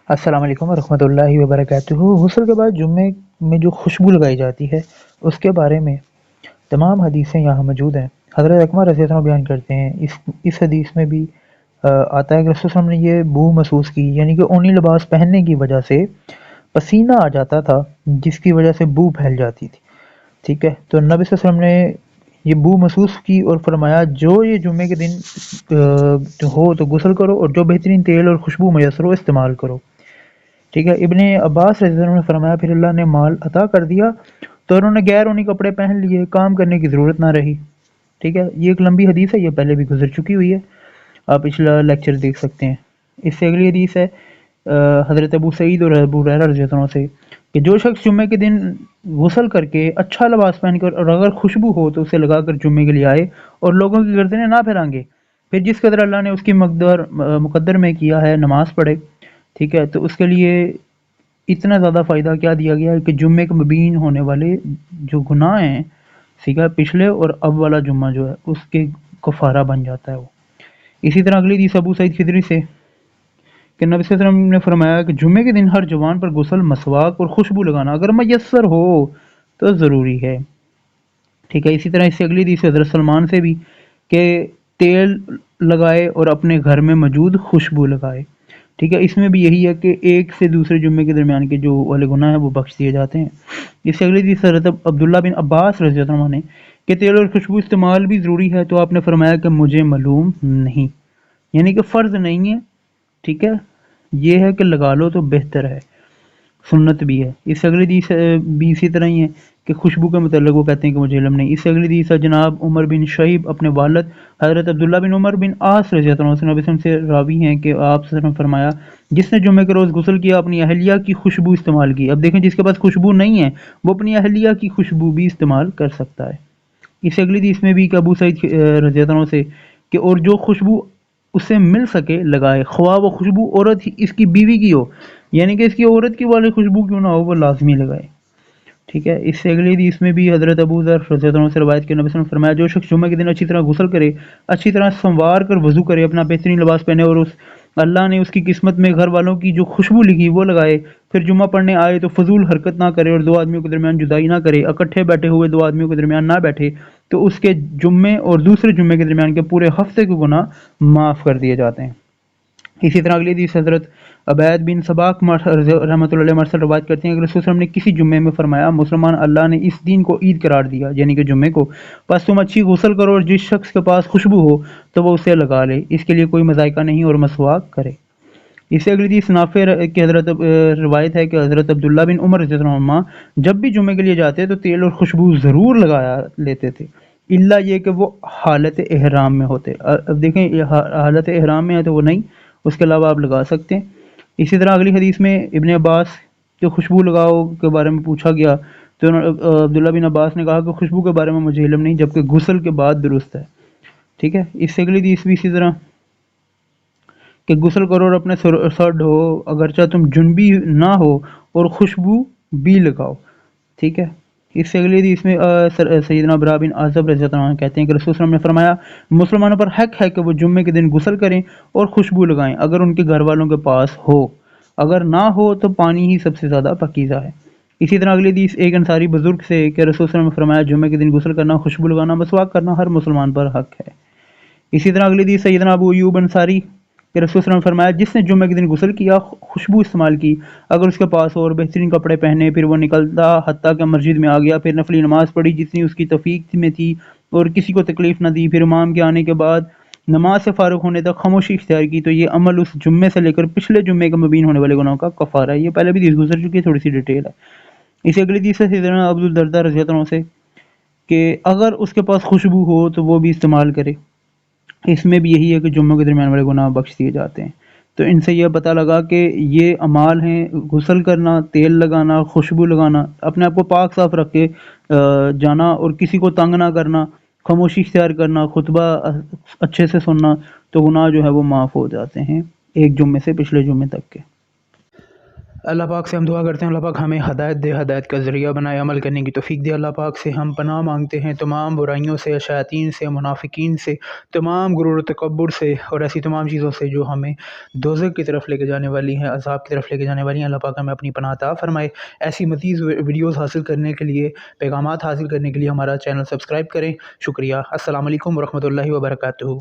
السلام علیکم ورحمۃ اللہ وبرکاتہ۔ غسل کے بعد جمعے میں جو خوشبو لگائی جاتی ہے اس کے بارے میں تمام حدیثیں یہاں موجود ہیں۔ حضرت اکمہ رضی اللہ عنہ بیان کرتے ہیں، اس حدیث میں بھی آتا ہے کہ رسول صلی اللہ علیہ وسلم نے یہ بو محسوس کی، یعنی کہ اونی لباس پہننے کی وجہ سے پسینہ آ جاتا تھا جس کی وجہ سے بو پھیل جاتی تھی، ٹھیک ہے۔ تو نبی صلی اللہ علیہ وسلم نے یہ بو محسوس کی اور فرمایا جو یہ جمعے کے دن ہو تو غسل کرو، اور جو بہترین تیل اور خوشبو میسر ہو استعمال کرو، ٹھیک ہے۔ ابن عباس رضی اللہ عنہ نے فرمایا پھر اللہ نے مال عطا کر دیا تو انہوں نے غیر اونی کپڑے پہن لیے، کام کرنے کی ضرورت نہ رہی، ٹھیک ہے۔ یہ ایک لمبی حدیث ہے، یہ پہلے بھی گزر چکی ہوئی ہے، آپ پچھلا لیکچر دیکھ سکتے ہیں۔ اس سے اگلی حدیث ہے حضرت ابو سعید اور ابو ہریرہ رضی اللہ عنہ سے کہ جو شخص جمعے کے دن غسل کر کے اچھا لباس پہن کر اور اگر خوشبو ہو تو اسے لگا کر جمعے کے لیے آئے اور لوگوں کی گردنیں نہ پھیرانگے، پھر جس قدر اللہ نے اس کی مقدر میں کیا ہے نماز پڑھے، ٹھیک ہے۔ تو اس کے لیے اتنا زیادہ فائدہ کیا دیا گیا ہے کہ جمعے کے مبین ہونے والے جو گناہ ہیں، ٹھیک ہے، پچھلے اور اب والا جمعہ جو ہے اس کے کفارہ بن جاتا ہے وہ۔ اسی طرح اگلی حدیث ابو سعید خدری سے کہ نبی صلی اللہ علیہ وسلم نے فرمایا کہ جمعے کے دن ہر جوان پر غسل، مسواک اور خوشبو لگانا اگر میسر ہو تو ضروری ہے، ٹھیک ہے۔ اسی طرح اس سے اگلی حدیث حضرت سلمان سے بھی کہ تیل لگائے اور اپنے گھر میں موجود خوشبو لگائے، ٹھیک ہے۔ اس میں بھی یہی ہے کہ ایک سے دوسرے جمعے کے درمیان کے جو والے گناہ ہیں وہ بخش دیے جاتے ہیں۔ اس سے اگلی حدیث حضرت عبداللہ بن عباس رضی اللہ عنہ نے کہ تیل اور خوشبو استعمال بھی ضروری ہے تو آپ نے فرمایا کہ مجھے معلوم نہیں، یعنی کہ فرض نہیں ہے، ٹھیک ہے، یہ ہے کہ لگا لو تو بہتر ہے، سنت بھی ہے۔ اس سے اگلی حدیث بھی اسی طرح ہی ہے کہ خوشبو کے متعلق وہ کہتے ہیں کہ مجھے علم نہیں۔ اس سے اگلی حدیث ہے جناب عمر بن شعیب اپنے والد حضرت عبداللہ بن عمر بن عاص رضی اللہ عنہ سے نبی صلی اللہ علیہ وسلم سے راوی ہیں کہ آپ صلی اللہ علیہ وسلم نے فرمایا جس نے جمعے کے روز غسل کیا اپنی اہلیہ کی خوشبو استعمال کی۔ اب دیکھیں جس کے پاس خوشبو نہیں ہے وہ اپنی اہلیہ کی خوشبو بھی استعمال کر سکتا ہے۔ اس سے اگلی حدیث میں بھی کہ ابو سعید رضی اللہ عنہ سے کہ اور جو خوشبو اسے مل سکے لگائے، خواہ وہ خوشبو عورت اس کی بیوی کی ہو، یعنی کہ اس کی عورت کی والی خوشبو کیوں نہ ہو وہ لازمی لگائے، ٹھیک ہے۔ اس سے اگلی حدیث میں بھی حضرت ابو ذر رضی اللہ عنہ سے روایت کہ نبی صلی اللہ علیہ وسلم نے فرمایا جو شخص جمعہ کے دن اچھی طرح غسل کرے، اچھی طرح سنوار کر وضو کرے، اپنا بہترین لباس پہنے اور اس اللہ نے اس کی قسمت میں گھر والوں کی جو خوشبو لکھی وہ لگائے، پھر جمعہ پڑھنے آئے تو فضول حرکت نہ کرے اور دو آدمیوں کے درمیان جدائی نہ کرے، اکٹھے بیٹھے ہوئے دو آدمیوں کے درمیان نہ بیٹھے، تو اس کے جمعے اور دوسرے جمعے کے درمیان کے پورے ہفتے کے گناہ معاف کر دیے جاتے ہیں۔ اسی طرح اگلی حدیث حضرت عبید بن سباق رحمۃ اللہ علیہ مرسل روایت کرتے ہیں کہ رسول صلی اللہ علیہ وسلم نے کسی جمعے میں فرمایا مسلمان اللہ نے اس دن کو عید قرار دیا، یعنی کہ جمعے کو، پس تم اچھی غسل کرو اور جس شخص کے پاس خوشبو ہو تو وہ اسے لگا لے، اس کے لیے کوئی مذائقہ نہیں اور مسواک کرے۔ اس سے اگلی حدیث نافع کی حضرت روایت ہے کہ حضرت عبداللہ بن عمر رضی اللہ عنہما جب بھی جمعے کے لیے جاتے تو تیل اور خوشبو ضرور لگایا لیتے تھے، الا یہ کہ وہ حالت احرام میں ہوتے۔ اب دیکھیں یہ حالت احرام میں ہے تو وہ نہیں، اس کے علاوہ آپ لگا سکتے ہیں۔ اسی طرح اگلی حدیث میں ابن عباس جو خوشبو لگاؤ کے بارے میں پوچھا گیا تو عبداللہ بن عباس نے کہا کہ خوشبو کے بارے میں مجھے علم نہیں جبکہ غسل کے بعد درست ہے، ٹھیک ہے۔ اس سے اگلی حدیث بھی اسی طرح کہ غسل کرو اور اپنے سر ڈھو اگرچہ تم جنبی نہ ہو اور خوشبو بھی لگاؤ، ٹھیک ہے۔ اس سے اگلی حدیث میں سیدنا برا بن عازب رضی اللہ عنہ کہتے ہیں کہ رسول صلی اللہ علیہ وسلم نے فرمایا مسلمانوں پر حق ہے کہ وہ جمعے کے دن غسل کریں اور خوشبو لگائیں اگر ان کے گھر والوں کے پاس ہو، اگر نہ ہو تو پانی ہی سب سے زیادہ پاکیزہ ہے۔ اسی طرح اگلی حدیث ایک انصاری بزرگ سے کہ رسول صلی اللہ علیہ وسلم نے فرمایا جمعے کے دن غسل کرنا، خوشبو لگانا، مسواک کرنا ہر مسلمان پر حق ہے۔ اسی طرح اگلی حدیث سیدنا ابو ایوب انصاری کہ رسول صلی اللہ علیہ وسلم نے فرمایا جس نے جمعے کے دن غسل کیا، خوشبو استعمال کی، اگر اس کے پاس اور بہترین کپڑے پہنے، پھر وہ نکلتا حتیٰ کہ مسجد میں آ گیا، پھر نفلی نماز پڑھی جتنی اس کی توفیق میں تھی اور کسی کو تکلیف نہ دی، پھر امام کے آنے کے بعد نماز سے فارغ ہونے تک خاموشی اختیار کی، تو یہ عمل اس جمعے سے لے کر پچھلے جمعے کے مبین ہونے والے گناہوں کا کفارہ ہے۔ یہ پہلے بھی حدیث گزر چکی ہے، تھوڑی سی ڈیٹیل ہے۔ اسی اگلی حدیث سے سیدنا ابو الدرداء رضی اللہ عنہ سے کہ اگر اس کے پاس خوشبو ہو تو وہ بھی استعمال کرے۔ اس میں بھی یہی ہے کہ جمعوں کے درمیان والے گناہ بخش دیے جاتے ہیں۔ تو ان سے یہ پتہ لگا کہ یہ اعمال ہیں غسل کرنا، تیل لگانا، خوشبو لگانا، اپنے آپ کو پاک صاف رکھ کے جانا اور کسی کو تنگ نہ کرنا، خاموشی اختیار کرنا، خطبہ اچھے سے سننا، تو گناہ جو ہے وہ معاف ہو جاتے ہیں ایک جمعے سے پچھلے جمعے تک کے۔ اللہ پاک سے ہم دعا کرتے ہیں اللہ پاک ہمیں ہدایت دے، ہدایت کا ذریعہ بنائے، عمل کرنے کی توفیق دے۔ اللہ پاک سے ہم پناہ مانگتے ہیں تمام برائیوں سے، شیاطین سے، منافقین سے، تمام غرور و تکبر سے اور ایسی تمام چیزوں سے جو ہمیں دوزخ کی طرف لے کے جانے والی ہیں، عذاب کی طرف لے کے جانے والی ہیں۔ اللہ پاک ہمیں اپنی پناہ عطا فرمائے۔ ایسی مزید ویڈیوز حاصل کرنے کے لیے، پیغامات حاصل کرنے کے لیے ہمارا چینل سبسکرائب کریں۔ شکریہ۔ السلام علیکم ورحمۃ اللہ وبرکاتہ۔